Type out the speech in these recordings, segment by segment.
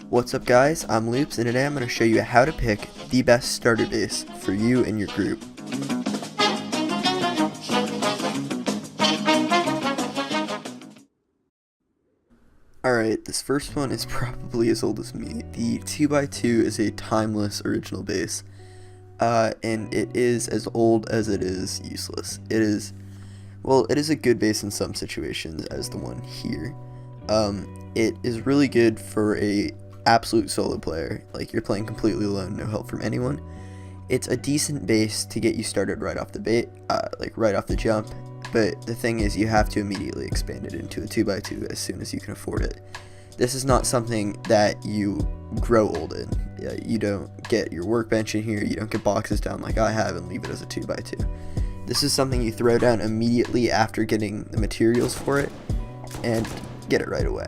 What's up guys, I'm Loops, and today I'm going to show you how to pick the best starter base for you and your group. Alright, this first one is probably as old as me. The 2x2 is a timeless original base, and it is as old as it is useless. It is a good base in some situations, as the one here. It is really good for a absolute solo player, like you're playing completely alone, no help from anyone. It's a decent base to get you started right off the right off the jump, but the thing is you have to immediately expand it into a 2x2 as soon as you can afford it. This is not something that you grow old in. You don't get your workbench in here, you don't get boxes down like I have and leave it as a 2x2. This is something you throw down immediately after getting the materials for it and get it right away.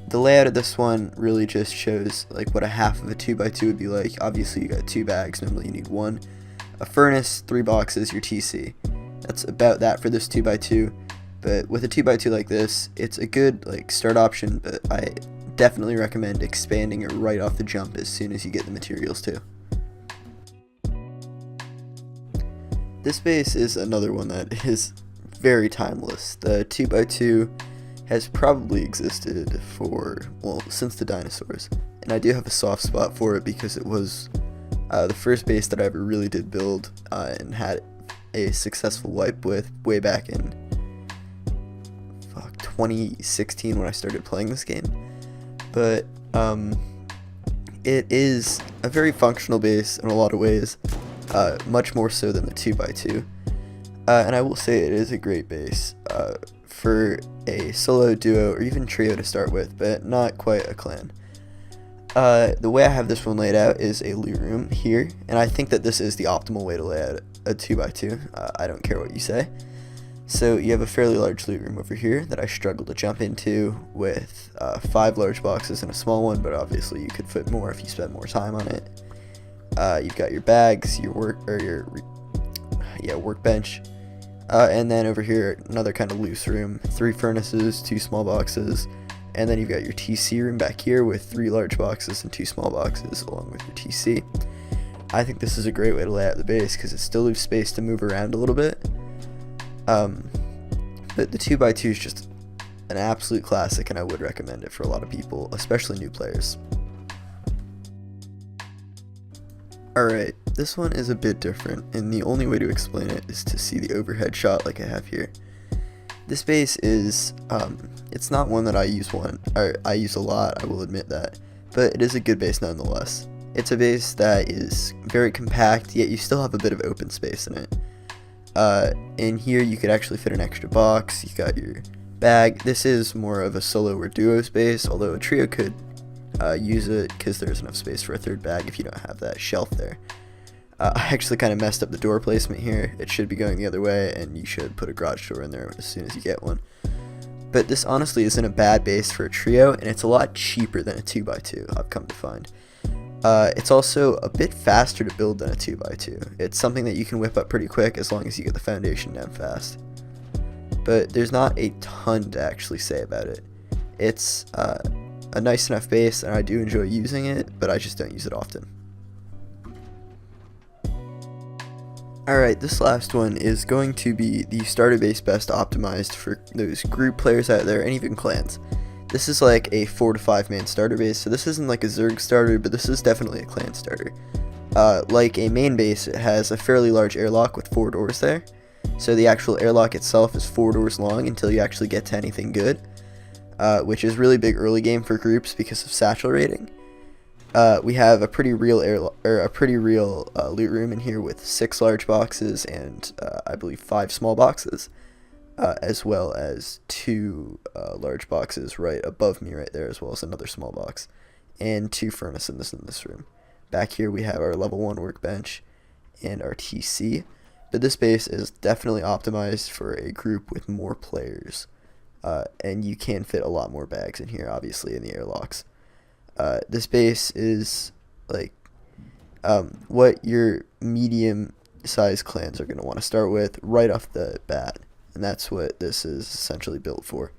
The layout of this one really just shows like what a half of a 2x2 would be like. Obviously you got 2 bags, normally you need 1, a furnace, 3 boxes, your TC. That's about that for this 2x2, but with a 2x2 like this, it's a good start option, but I definitely recommend expanding it right off the jump as soon as you get the materials too. This base is another one that is very timeless. The 2x2 has probably existed since the dinosaurs, and I do have a soft spot for it because it was the first base that I ever really did build and had a successful wipe with way back in 2016 when I started playing this game. But it is a very functional base in a lot of ways, much more so than the 2x2, and I will say it is a great base for a solo, duo, or even trio to start with, but not quite a clan. The way I have this one laid out is a loot room here, and I think that this is the optimal way to lay out a 2x2. I don't care what you say. So you have a fairly large loot room over here that I struggle to jump into with 5 large boxes and a small one, but obviously you could fit more if you spend more time on it. You've got your bags, your workbench. And then over here, another kind of loose room, 3 furnaces, 2 small boxes, and then you've got your TC room back here with 3 large boxes and 2 small boxes along with your TC. I think this is a great way to lay out the base because it still leaves space to move around a little bit. But the 2x2 is just an absolute classic, and I would recommend it for a lot of people, especially new players. Alright, this one is a bit different, and the only way to explain it is to see the overhead shot like I have here. This base is, it's not one that I use a lot, I will admit that, but it is a good base nonetheless. It's a base that is very compact, yet you still have a bit of open space in it. In here you could actually fit an extra box, you got your bag. This is more of a solo or duo space, although a trio could use it because there's enough space for a 3rd bag if you don't have that shelf there. I actually kind of messed up the door placement here. It should be going the other way, and you should put a garage door in there as soon as you get one. But this honestly isn't a bad base for a trio, and it's a lot cheaper than a 2x2, I've come to find. It's also a bit faster to build than a 2x2. It's something that you can whip up pretty quick as long as you get the foundation down fast. But there's not a ton to actually say about it. It's a nice enough base, and I do enjoy using it, but I just don't use it often. Alright, this last one is going to be the starter base best optimized for those group players out there, and even clans. This is like a 4 to 5 man starter base, so this isn't like a Zerg starter, but this is definitely a clan starter. Like a main base, it has a fairly large airlock with 4 doors there, so the actual airlock itself is 4 doors long until you actually get to anything good. Which is really big early game for groups because of satchel rating. We have a pretty real loot room in here with 6 large boxes and I believe 5 small boxes, as well as 2 large boxes right above me right there, as well as another small box, and 2 furnaces in this room. Back here we have our level 1 workbench and our TC, but this base is definitely optimized for a group with more players. And you can fit a lot more bags in here, obviously, in the airlocks. This base is what your medium-sized clans are going to want to start with right off the bat, and that's what this is essentially built for.